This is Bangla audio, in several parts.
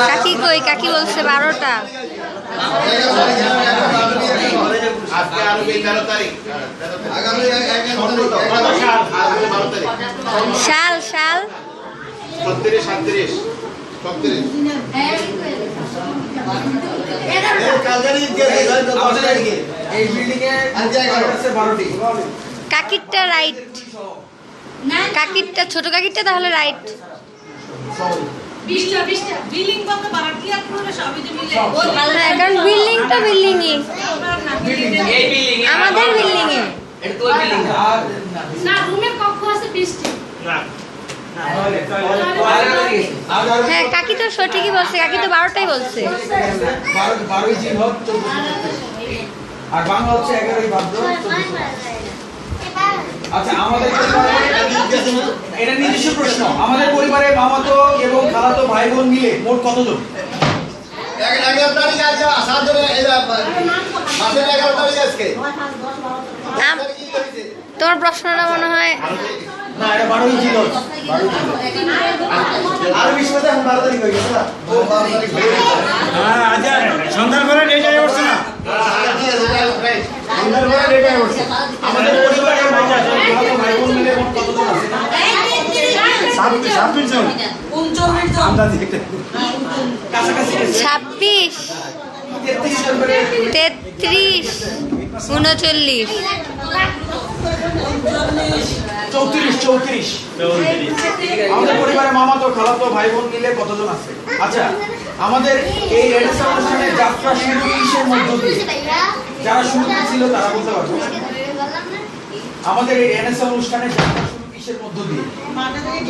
কাকি কই? কাকি বলছে 12টা। শাল শাল 36 কাকিরটা রাইট, কাকিরটা ছোট কাকিরটা তাহলে রাইট। কারণ বিল্ডিং তো বিল্ডিংই, আমাদের বিল্ডিংয়ে। হ্যাঁ কাকি তো সঠিকই বলছে, কাকি তো 12টাই বলছে। আর বাংলা হচ্ছে 11ই ভাদ্র। আচ্ছা, আমাদের এটা নিজস্ব প্রশ্ন। আমাদের পরিবারে মামাতো এবং খালাতো ভাই বোন মিলে মোট কতজন? তোমার প্রশ্নটা মনে হয় না, এটা 12ই ছিল। আর 20 মধ্যে এখন 12 তারিখ হয়ে গেছে না? হ্যাঁ, আচ্ছা সন্ধ্যার পরে ডেটাই উঠছে না, সন্ধ্যার পরে ডেটাই উঠছে। আমাদের পরিবারে মামাতো খালাতো ভাই বোন মিলে মোট কতজন আছে? 26 জন। আন্দাজ একটা কাছাকাছি 26, 33 জন করে। 33, 39, 34। আমাদের পরিবারে মামাতো খালাতো ভাই বোন মিলে কতজন আছে? আচ্ছা, আমাদের এই রেনেসাঁ অনুষ্ঠানের যাত্রা শুরু কিসের মধ্য দিয়ে? যারা শুরুতে ছিল তারা বলতে পারবে। আমাদের এই রেনেসাঁ অনুষ্ঠানের যাত্রা শুরু কিসের মধ্য দিয়ে?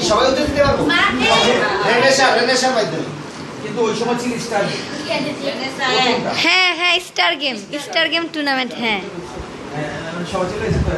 সবাই উত্তর দিতে পারবো? রেনেসাঁ মাধ্যমে। কিন্তু ওই সময় ছিল স্টার। হ্যাঁ হ্যাঁ star game, star game tournament. হ্যাঁ সবাই চলে এসেছে।